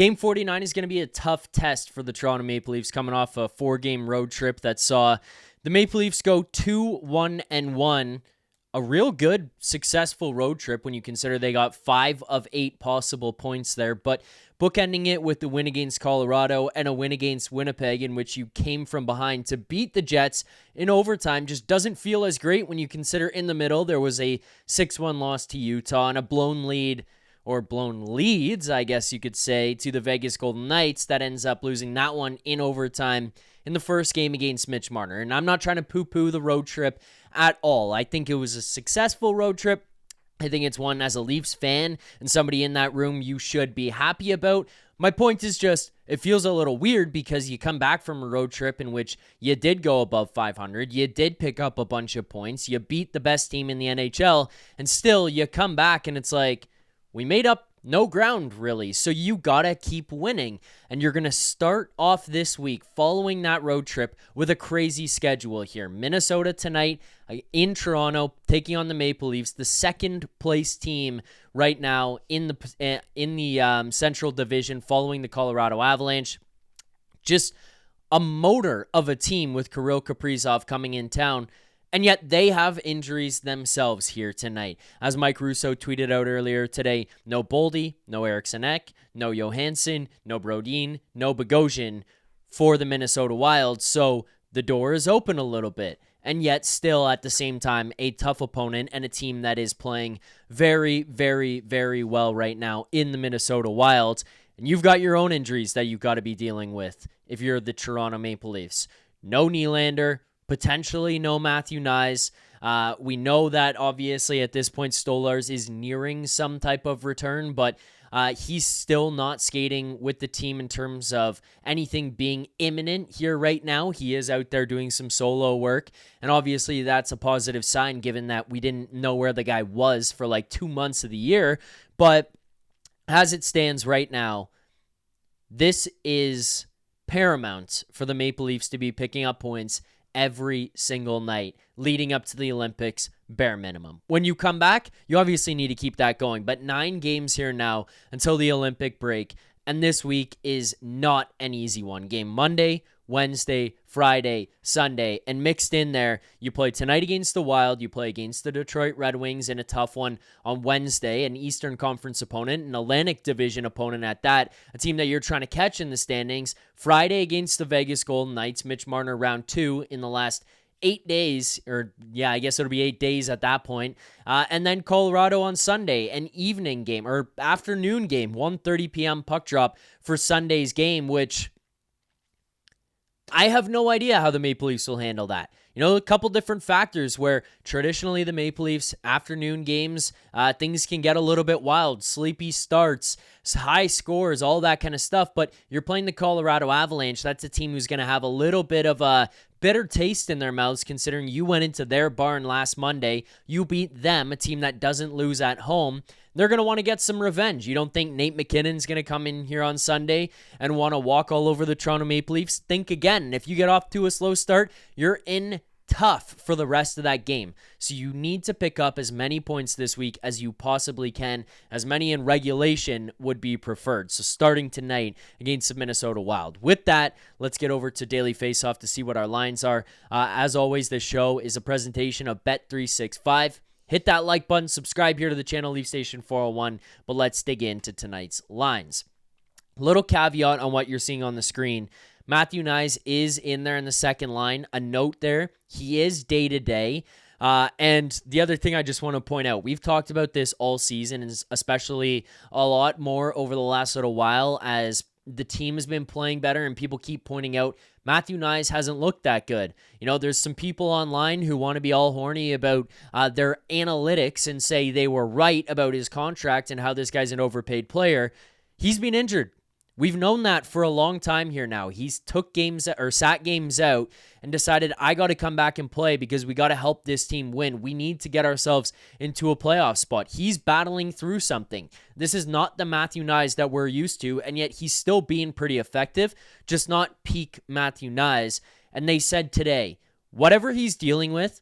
Game 49 is going to be a tough test for the Toronto Maple Leafs coming off a 4-game road trip that saw the Maple Leafs go 2-1-1. A real good, successful road trip when you consider they got 5 of 8 possible points there, but bookending it with the win against Colorado and a win against Winnipeg in which you came from behind to beat the Jets in overtime just doesn't feel as great when you consider in the middle there was a 6-1 loss to Utah and a blown lead, or blown leads, I guess you could say, to the Vegas Golden Knights that ends up losing that one in overtime in the first game against Mitch Marner. And I'm not trying to poo-poo the road trip at all. I think it was a successful road trip. I think it's one as a Leafs fan and somebody in that room you should be happy about. My point is just, it feels a little weird because you come back from a road trip in which you did go above 500, you did pick up a bunch of points, you beat the best team in the NHL, and still you come back and it's like, we made up no ground, really, so you gotta keep winning. And you're gonna start off this week following that road trip with a crazy schedule here. Minnesota tonight in Toronto, taking on the Maple Leafs, the second-place team right now in the Central Division, following the Colorado Avalanche. Just a motor of a team with Kirill Kaprizov coming in town. And yet they have injuries themselves here tonight. As Mike Russo tweeted out earlier today, no Boldy, no Eriksson Ek, no Johansson, no Brodin, no Bogosian for the Minnesota Wild. So the door is open a little bit. And yet still at the same time, a tough opponent and a team that is playing very, very, very well right now in the Minnesota Wild. And you've got your own injuries that you've got to be dealing with if you're the Toronto Maple Leafs. No Nylander. Potentially no Matthew Knies. We know that obviously at this point Stolarz is nearing some type of return, but he's still not skating with the team in terms of anything being imminent here right now. He is out there doing some solo work, and obviously that's a positive sign given that we didn't know where the guy was for like 2 months of the year. But as it stands right now, this is paramount for the Maple Leafs to be picking up points every single night leading up to the Olympics, bare minimum. When you come back, you obviously need to keep that going, but 9 games here now until the Olympic break, and this week is not an easy one. Game Monday, Wednesday, Friday, Sunday, and mixed in there, you play tonight against the Wild, you play against the Detroit Red Wings in a tough one on Wednesday, an Eastern Conference opponent, an Atlantic Division opponent at that, a team that you're trying to catch in the standings. Friday against the Vegas Golden Knights, Mitch Marner round 2 in the last 8 days, or yeah, I guess it'll be 8 days at that point. And then Colorado on Sunday, an evening game, or afternoon game, 1:30 p.m. puck drop for Sunday's game, which I have no idea how the Maple Leafs will handle that. You know, a couple different factors where traditionally the Maple Leafs afternoon games, things can get a little bit wild, sleepy starts, high scores, all that kind of stuff. But you're playing the Colorado Avalanche. That's a team who's going to have a little bit of a bitter taste in their mouths considering you went into their barn last Monday. You beat them, a team that doesn't lose at home. They're going to want to get some revenge. You don't think Nate McKinnon's going to come in here on Sunday and want to walk all over the Toronto Maple Leafs? Think again. If you get off to a slow start, you're in tough for the rest of that game. So you need to pick up as many points this week as you possibly can. As many in regulation would be preferred. So starting tonight against the Minnesota Wild. With that, let's get over to Daily Faceoff to see what our lines are. As always, this show is a presentation of Bet365. Hit that like button, subscribe here to the channel, Leaf Station 401, but let's dig into tonight's lines. Little caveat on what you're seeing on the screen. Matthew Knies is in there in the second line. A note there, he is day-to-day. And the other thing I just want to point out, we've talked about this all season, and especially a lot more over the last little while as the team has been playing better and people keep pointing out Matthew Knies hasn't looked that good. You know, there's some people online who want to be all horny about their analytics and say they were right about his contract and how this guy's an overpaid player. He's been injured. We've known that for a long time here now. He's took games or sat games out and decided, I got to come back and play because we got to help this team win. We need to get ourselves into a playoff spot. He's battling through something. This is not the Matthew Knies that we're used to, and yet he's still being pretty effective, just not peak Matthew Knies. And they said today, whatever he's dealing with,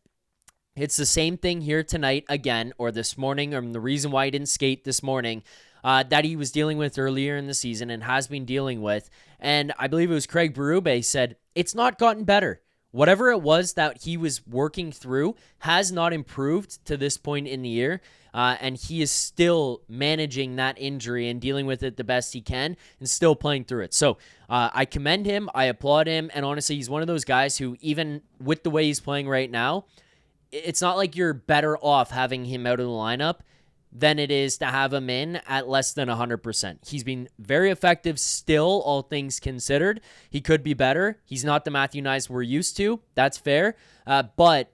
it's the same thing here tonight again, or this morning, or the reason why he didn't skate this morning. that he was dealing with earlier in the season and has been dealing with. And I believe it was Craig Berube said, it's not gotten better. Whatever it was that he was working through has not improved to this point in the year. And he is still managing that injury and dealing with it the best he can and still playing through it. So I commend him. I applaud him. And honestly, he's one of those guys who, even with the way he's playing right now, it's not like you're better off having him out of the lineup than it is to have him in at less than 100%. He's been very effective still, all things considered. He could be better. He's not the Matthew Knies we're used to. That's fair. But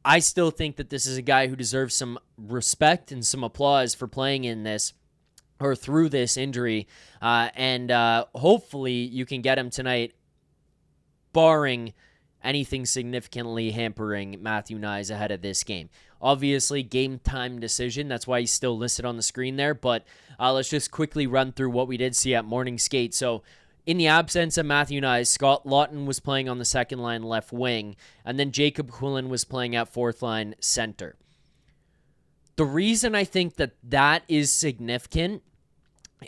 I still think that this is a guy who deserves some respect and some applause for playing in this or through this injury. And hopefully you can get him tonight, barring anything significantly hampering Matthew Knies ahead of this game. Obviously, game time decision. That's why he's still listed on the screen there. But let's just quickly run through what we did see at morning skate. So in the absence of Matthew Knies, Scott Laughton was playing on the second line left wing. And then Jacob Quillen was playing at fourth line center. The reason I think that is significant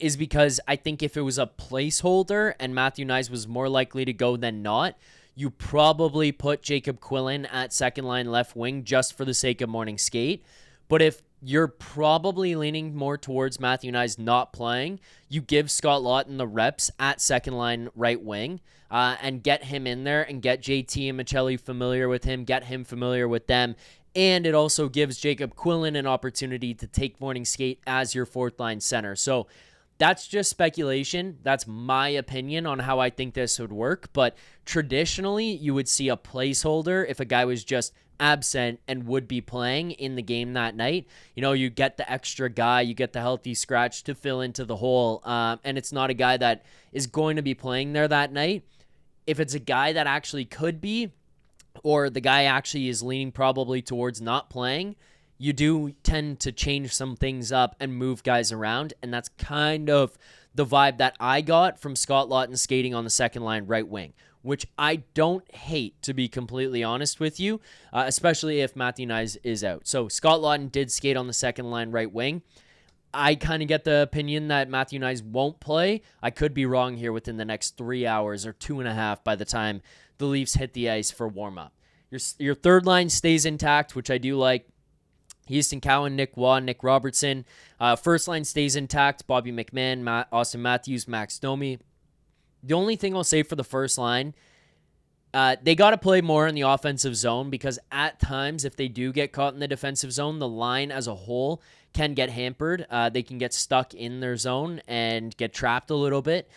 is because I think if it was a placeholder and Matthew Knies was more likely to go than not, you probably put Jacob Quillen at second line left wing just for the sake of morning skate. But if you're probably leaning more towards Matthew Knies not playing, you give Scott Laughton the reps at second line right wing and get him in there and get JT and Michelli familiar with him, get him familiar with them. And it also gives Jacob Quillen an opportunity to take morning skate as your fourth line center. So that's just speculation. That's my opinion on how I think this would work. But traditionally, you would see a placeholder if a guy was just absent and would be playing in the game that night. You know, you get the extra guy, you get the healthy scratch to fill into the hole. And it's not a guy that is going to be playing there that night. If it's a guy that actually could be, or the guy actually is leaning probably towards not playing, you do tend to change some things up and move guys around. And that's kind of the vibe that I got from Scott Laughton skating on the second line right wing, which I don't hate, to be completely honest with you, especially if Matthew Knies is out. So Scott Laughton did skate on the second line right wing. I kind of get the opinion that Matthew Knies won't play. I could be wrong here within the next 3 hours or 2.5 by the time the Leafs hit the ice for warm-up. Your third line stays intact, which I do like. Houston Cowan, Nick Waugh, Nick Robertson. First line stays intact. Bobby McMahon, Austin Matthews, Max Domi. The only thing I'll say for the first line, they got to play more in the offensive zone, because at times, if they do get caught in the defensive zone, the line as a whole can get hampered. They can get stuck in their zone and get trapped a little bit.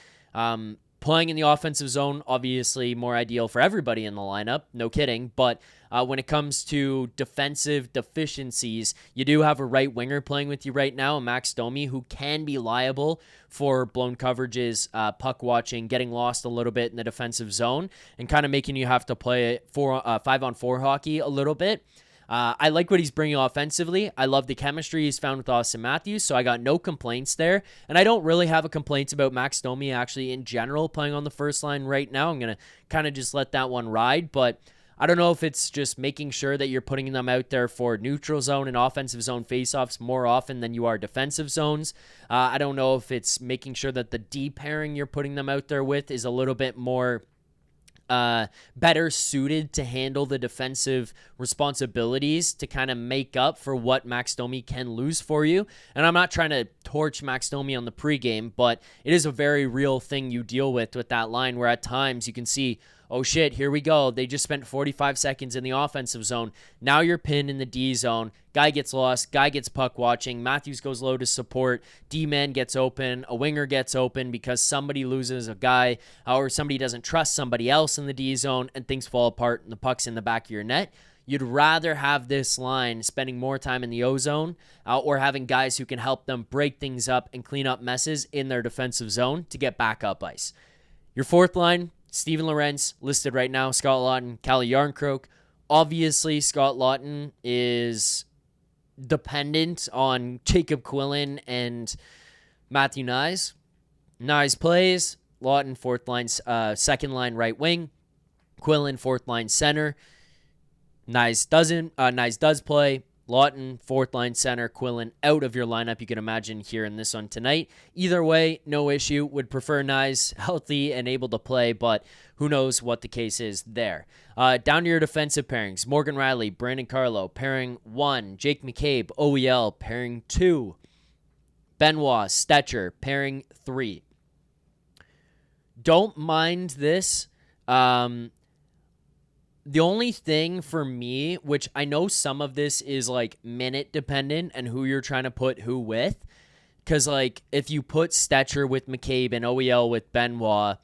Playing in the offensive zone, obviously more ideal for everybody in the lineup, no kidding. But when it comes to defensive deficiencies, you do have a right winger playing with you right now, Max Domi, who can be liable for blown coverages, puck watching, getting lost a little bit in the defensive zone, and kind of making you have to play 5-on-4 hockey a little bit. I like what he's bringing offensively. I love the chemistry he's found with Austin Matthews, so I got no complaints there. And I don't really have a complaint about Max Domi actually in general playing on the first line right now. I'm going to kind of just let that one ride, but I don't know if it's just making sure that you're putting them out there for neutral zone and offensive zone faceoffs more often than you are defensive zones. I don't know if it's making sure that the D pairing you're putting them out there with is a little bit more better suited to handle the defensive responsibilities to kind of make up for what Max Domi can lose for you. And I'm not trying to torch Max Domi on the pregame, but it is a very real thing you deal with that line, where at times you can see, oh shit, here we go. They just spent 45 seconds in the offensive zone. Now you're pinned in the D zone. Guy gets lost. Guy gets puck watching. Matthews goes low to support. D-man gets open. A winger gets open because somebody loses a guy, or somebody doesn't trust somebody else in the D zone, and things fall apart and the puck's in the back of your net. You'd rather have this line spending more time in the O zone or having guys who can help them break things up and clean up messes in their defensive zone to get back up ice. Your fourth line, Steven Lorentz, listed right now, Scott Laughton, Calle Yarncroke. Obviously, Scott Laughton is dependent on Jacob Quillen and Matthew Knies. Knies plays, Laughton fourth line, second line right wing, Quillen fourth line center. Knies doesn't. Knies does play. Laughton, fourth line center, Quillen out of your lineup. You can imagine here in this one tonight. Either way, no issue. Would prefer Knies healthy and able to play, but who knows what the case is there. Down to your defensive pairings. Morgan Rielly, Brandon Carlo, pairing 1. Jake McCabe, OEL, pairing 2. Benoit, Stetcher, pairing 3. Don't mind this. The only thing for me, which I know some of this is like minute dependent and who you're trying to put who with, because like if you put Stetcher with McCabe and OEL with Benoit,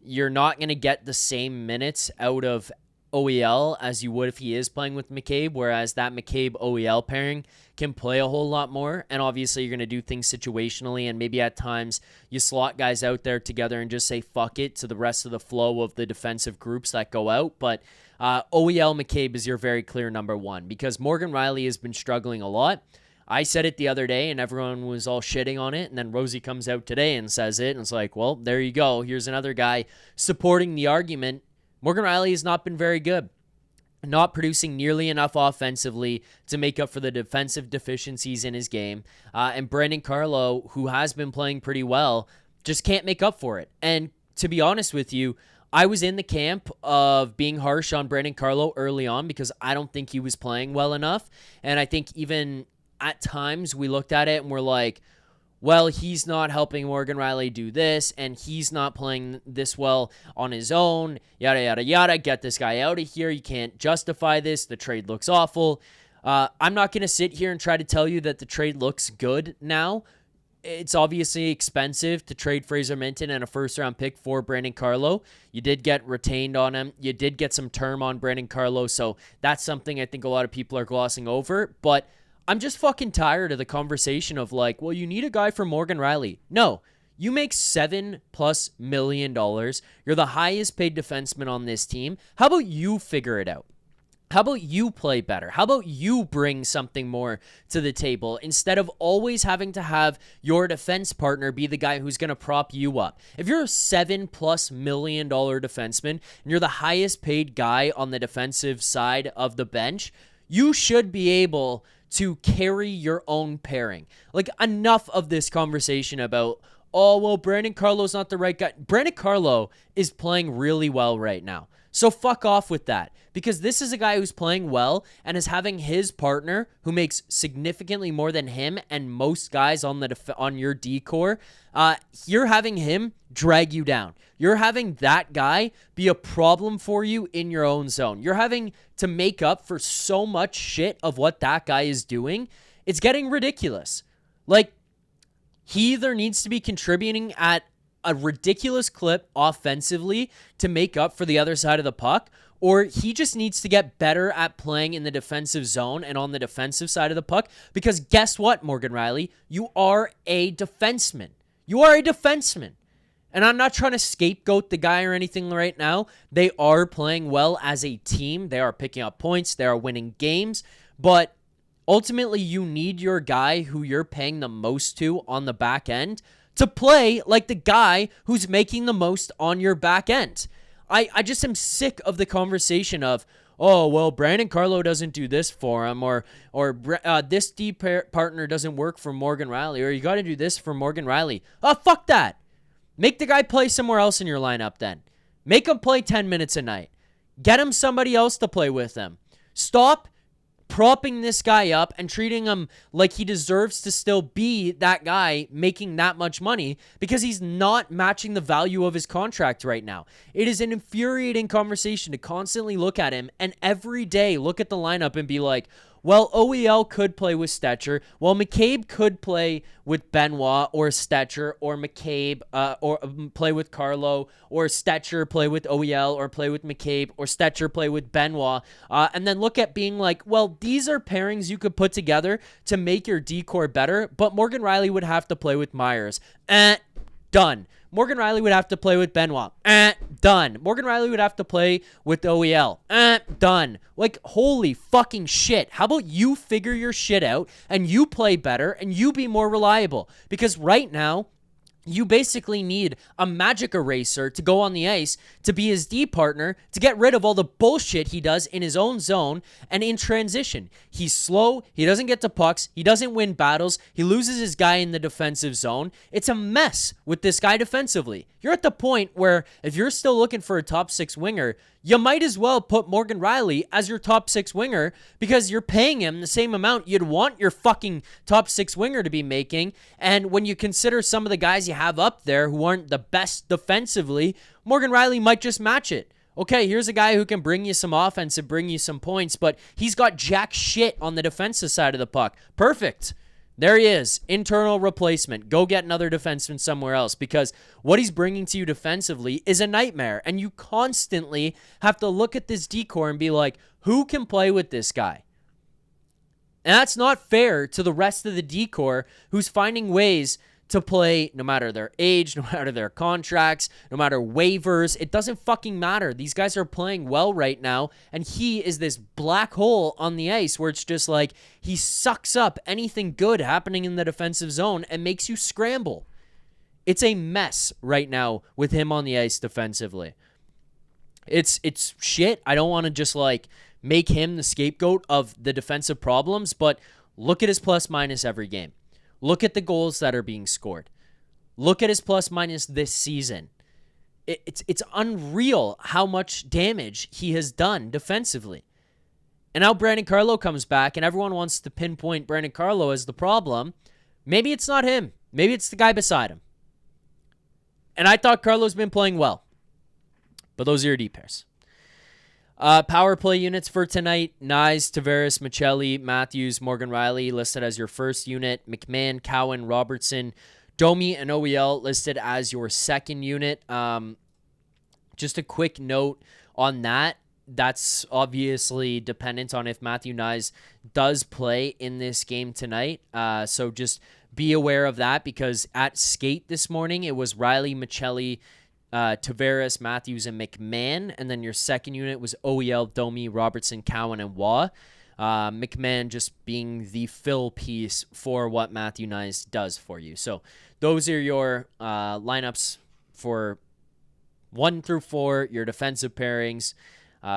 you're not going to get the same minutes out of OEL as you would if he is playing with McCabe, whereas that McCabe-OEL pairing can play a whole lot more, and obviously you're going to do things situationally, and maybe at times you slot guys out there together and just say fuck it to the rest of the flow of the defensive groups that go out, but OEL McCabe is your very clear number 1, because Morgan Rielly has been struggling a lot. I said it the other day, and everyone was all shitting on it, and then Rosie comes out today and says it, and it's like, well, there you go. Here's another guy supporting the argument. Morgan Rielly has not been very good, not producing nearly enough offensively to make up for the defensive deficiencies in his game. And Brandon Carlo, who has been playing pretty well, just can't make up for it. And to be honest with you, I was in the camp of being harsh on Brandon Carlo early on because I don't think he was playing well enough. And I think even at times we looked at it and we're like, well, he's not helping Morgan Rielly do this, and he's not playing this well on his own, yada, yada, yada. Get this guy out of here. You can't justify this. The trade looks awful. I'm not going to sit here and try to tell you that the trade looks good now. It's obviously expensive to trade Fraser Minton and a first-round pick for Brandon Carlo. You did get retained on him. You did get some term on Brandon Carlo, so that's something I think a lot of people are glossing over, but I'm just fucking tired of the conversation of like, well, you need a guy for Morgan Rielly. No, you make $7+ million. You're the highest paid defenseman on this team. How about you figure it out? How about you play better? How about you bring something more to the table instead of always having to have your defense partner be the guy who's going to prop you up? If you're a $7+ million defenseman and you're the highest paid guy on the defensive side of the bench, you should be able to carry your own pairing. Like, enough of this conversation about, oh, well, Brandon Carlo's not the right guy. Brandon Carlo is playing really well right now. So fuck off with that, because this is a guy who's playing well and is having his partner, who makes significantly more than him and most guys on on your D-core, you're having him drag you down. You're having that guy be a problem for you in your own zone. You're having to make up for so much shit of what that guy is doing. It's getting ridiculous. Like, he either needs to be contributing at a ridiculous clip offensively to make up for the other side of the puck, or he just needs to get better at playing in the defensive zone and on the defensive side of the puck, because guess what, Morgan Rielly? You are a defenseman. You are a defenseman. And I'm not trying to scapegoat the guy or anything right now. They are playing well as a team. They are picking up points. They are winning games. But ultimately, you need your guy who you're paying the most to on the back end to play like the guy who's making the most on your back end. I just am sick of the conversation of, oh, well, Brandon Carlo doesn't do this for him, or this D partner doesn't work for Morgan Rielly, or you got to do this for Morgan Rielly. Oh, fuck that. Make the guy play somewhere else in your lineup then. Make him play 10 minutes a night. Get him somebody else to play with him. Stop propping this guy up and treating him like he deserves to still be that guy making that much money, because he's not matching the value of his contract right now. It is an infuriating conversation to constantly look at him and every day look at the lineup and be like, well, OEL could play with Stetcher. Well, McCabe could play with Benoit or Stetcher, or McCabe or play with Carlo, or Stetcher play with OEL, or play with McCabe, or Stetcher play with Benoit. And then look at being like, well, these are pairings you could put together to make your D-core better, but Morgan Rielly would have to play with Myers. Done. Morgan Rielly would have to play with Benoit. Done. Morgan Rielly would have to play with OEL. Done. Like, holy fucking shit. How about you figure your shit out and you play better and you be more reliable? Because right now, You basically need a magic eraser to go on the ice to be his D partner to get rid of all the bullshit he does in his own zone and in transition. He's slow. He doesn't get to pucks. He doesn't win battles. He loses his guy in the defensive zone. It's a mess with this guy defensively. You're at the point where if you're still looking for a top 6 winger, you might as well put Morgan Rielly as your top 6 winger because you're paying him the same amount you'd want your fucking top 6 winger to be making. And when you consider some of the guys you have up there who aren't the best defensively, Morgan Rielly might just match it. Okay, here's a guy who can bring you some offense and bring you some points, but he's got jack shit on the defensive side of the puck. Perfect. There he is. Internal replacement. Go get another defenseman somewhere else because what he's bringing to you defensively is a nightmare. And you constantly have to look at this decor and be like, who can play with this guy? And that's not fair to the rest of the decor who's finding ways to play no matter their age, no matter their contracts, no matter waivers. It doesn't fucking matter. These guys are playing well right now, and he is this black hole on the ice where it's just like he sucks up anything good happening in the defensive zone and makes you scramble. It's a mess right now with him on the ice defensively. It's shit. I don't want to just like make him the scapegoat of the defensive problems, but look at his plus minus every game. Look at the goals that are being scored. Look at his plus minus this season. It's unreal how much damage he has done defensively. And now Brandon Carlo comes back and everyone wants to pinpoint Brandon Carlo as the problem. Maybe it's not him. Maybe it's the guy beside him. And I thought Carlo's been playing well. But those are your D pairs. Power play units for tonight: Knies, Tavares, Michelli, Matthews, Morgan Rielly listed as your first unit. McMahon, Cowan, Robertson, Domi, and OEL listed as your second unit. Just a quick note on that. That's obviously dependent on if Matthew Knies does play in this game tonight. So just be aware of that because at skate this morning, it was Rielly, Michelli, Tavares, Matthews, and McMahon. And then your second unit was OEL, Domi, Robertson, Cowan, and Waugh. McMahon just being the fill piece for what Matthew Knies does for you. So those are your lineups for 1 through 4, your defensive pairings,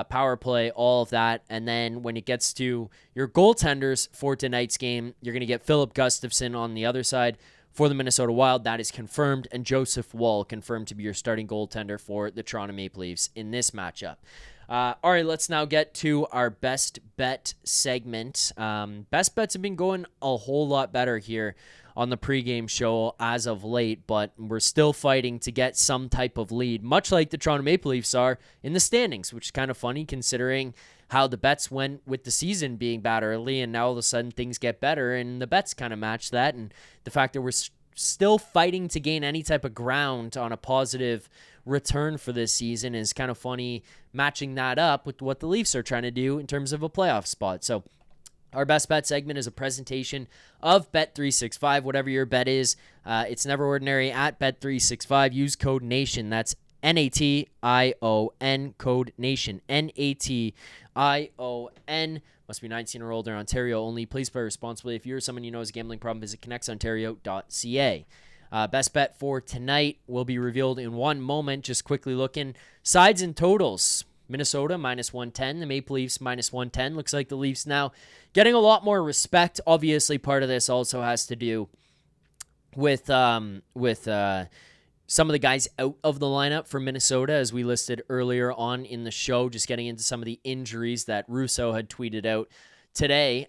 power play, all of that. And then when it gets to your goaltenders for tonight's game, you're going to get Filip Gustavsson on the other side. For the Minnesota Wild, that is confirmed, and Joseph Woll confirmed to be your starting goaltender for the Toronto Maple Leafs in this matchup. All right, let's now get to our best bet segment. Best bets have been going a whole lot better here on the pregame show as of late, but we're still fighting to get some type of lead, much like the Toronto Maple Leafs are in the standings, which is kind of funny considering how the bets went with the season being bad early, and now all of a sudden things get better, and the bets kind of match that, and the fact that we're still fighting to gain any type of ground on a positive return for this season is kind of funny, matching that up with what the Leafs are trying to do in terms of a playoff spot. So our best bet segment is a presentation of Bet365. Whatever your bet is, it's never ordinary at Bet365. Use code NATION. That's NATION, code NATION. NATION. Must be 19 or older, Ontario only. Please play responsibly. If you or someone you know has a gambling problem, visit connectsontario.ca. Best bet for tonight will be revealed in one moment. Just quickly looking. Sides and totals. Minnesota -110. The Maple Leafs -110. Looks like the Leafs now getting a lot more respect. Obviously, part of this also has to do with some of the guys out of the lineup for Minnesota, as we listed earlier on in the show, just getting into some of the injuries that Russo had tweeted out today.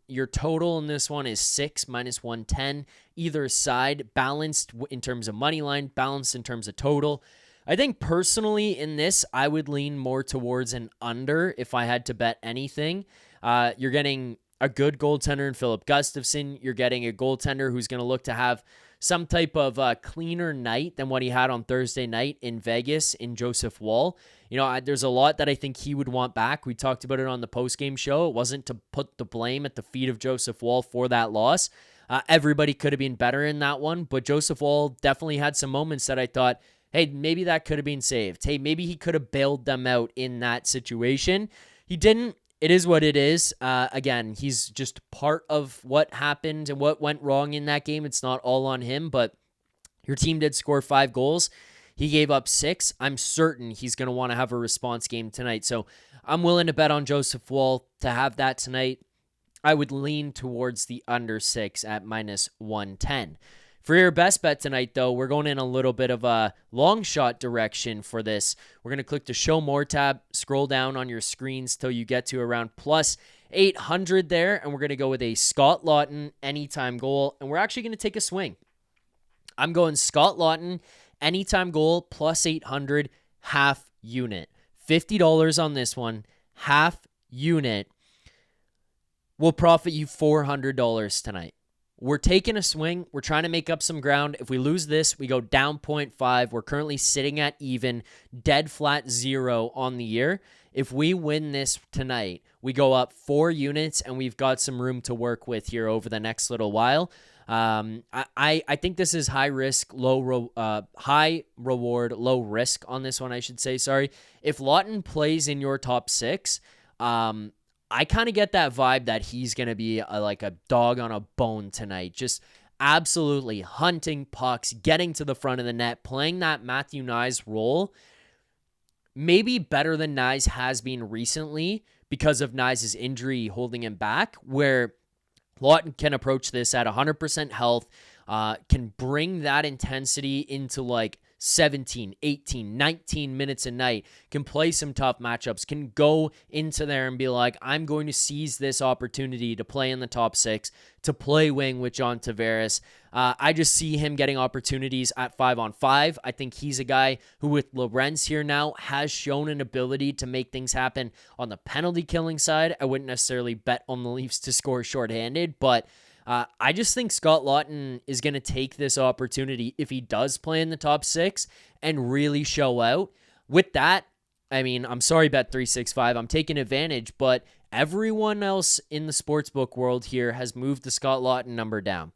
Your total in this one is 6 -110. Either side, balanced in terms of money line, balanced in terms of total. I think personally in this, I would lean more towards an under if I had to bet anything. You're getting a good goaltender in Filip Gustavsson. You're getting a goaltender who's going to look to have some type of cleaner night than what he had on Thursday night in Vegas in Joseph Woll. You know, there's a lot that I think he would want back. We talked about it on the postgame show. It wasn't to put the blame at the feet of Joseph Woll for that loss. Everybody could have been better in that one, but Joseph Woll definitely had some moments that I thought, hey, maybe that could have been saved. Hey, maybe he could have bailed them out in that situation. He didn't. It is what it is. Again, he's just part of what happened and what went wrong in that game. It's not all on him, but Your team did score 5 goals. He gave up 6. I'm certain he's going to want to have a response game tonight. So I'm willing to bet on Joseph Woll to have that tonight. I would lean towards the under 6 at -110. For your best bet tonight, though, we're going in a little bit of a long shot direction for this. We're going to click the Show More tab, scroll down on your screens till you get to around plus 800 there, and we're going to go with a Scott Laughton anytime goal, and we're actually going to take a swing. I'm going Scott Laughton anytime goal plus 800 half unit. $50 on this one, half unit will profit you $400 tonight. We're taking a swing. We're trying to make up some ground. If we lose this, we go down 0.5. We're currently sitting at even, dead flat 0 on the year. If we win this tonight, we go up 4 units, and we've got some room to work with here over the next little while. I think this is high risk, high reward, low risk on this one, I should say. Sorry. If Laughton plays in your top 6, I kind of get that vibe that he's going to be like a dog on a bone tonight. Just absolutely hunting pucks, getting to the front of the net, playing that Matthew Knies role. Maybe better than Knies has been recently because of Knies' injury holding him back, where Laughton can approach this at 100% health, can bring that intensity into like 17, 18, 19 minutes a night, can play some tough matchups, can go into there and be like, I'm going to seize this opportunity to play in the top 6, to play wing with John Tavares. I just see him getting opportunities at 5-on-5. I think he's a guy who, with Lorenz here now, has shown an ability to make things happen on the penalty killing side. I wouldn't necessarily bet on the Leafs to score shorthanded, but I just think Scott Laughton is going to take this opportunity if he does play in the top 6 and really show out. With that, I mean, I'm sorry, Bet365, I'm taking advantage, but everyone else in the sportsbook world here has moved the Scott Laughton number down.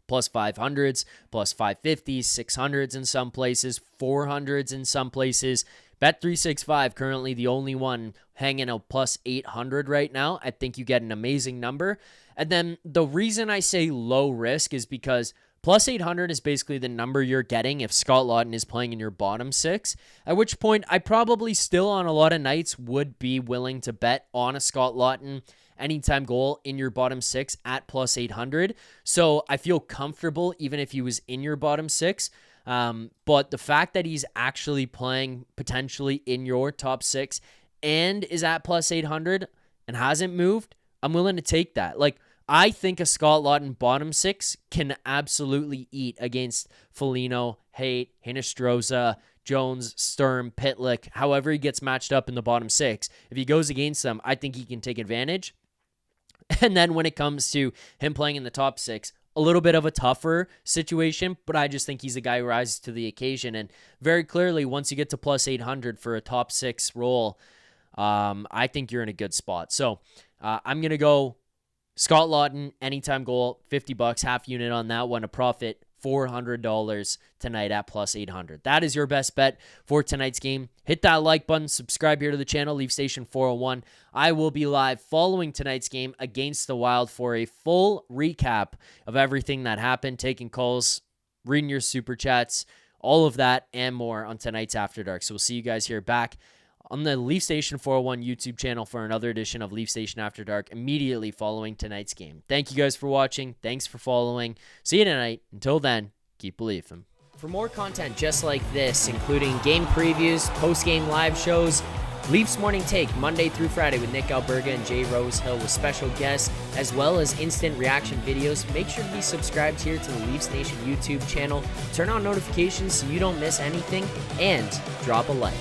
Plus 500s, plus 550s, 600s in some places, 400s in some places. Bet365 currently the only one hanging out plus 800 right now. I think you get an amazing number. And then the reason I say low risk is because plus 800 is basically the number you're getting if Scott Laughton is playing in your bottom 6, at which point I probably still on a lot of nights would be willing to bet on a Scott Laughton anytime goal in your bottom 6 at plus 800. So I feel comfortable even if he was in your bottom 6. But the fact that he's actually playing potentially in your top 6 and is at plus 800 and hasn't moved, I'm willing to take that. Like, I think a Scott Laughton bottom 6 can absolutely eat against Foligno, Haight, Hinostroza, Jones, Sturm, Pitlick, however he gets matched up in the bottom 6. If he goes against them, I think he can take advantage. And then when it comes to him playing in the top 6, a little bit of a tougher situation, but I just think he's a guy who rises to the occasion. And very clearly, once you get to plus 800 for a top 6 role, I think you're in a good spot. So I'm going to go Scott Laughton, anytime goal, $50, half unit on that one, a profit $400 tonight at plus 800. That is your best bet for tonight's game. Hit that like button, subscribe here to the channel, Leaf Station 401. I will be live following tonight's game against the Wild for a full recap of everything that happened, taking calls, reading your super chats, all of that and more on tonight's After Dark. So we'll see you guys here back on the Leaf Station 401 YouTube channel for another edition of Leaf Station After Dark immediately following tonight's game. Thank you guys for watching. Thanks for following. See you tonight. Until then, keep believing. For more content just like this, including game previews, post-game live shows, Leafs Morning Take Monday through Friday with Nick Alberga and Jay Rosehill with special guests, as well as instant reaction videos, make sure to be subscribed here to the Leafs Nation YouTube channel. Turn on notifications so you don't miss anything, and drop a like.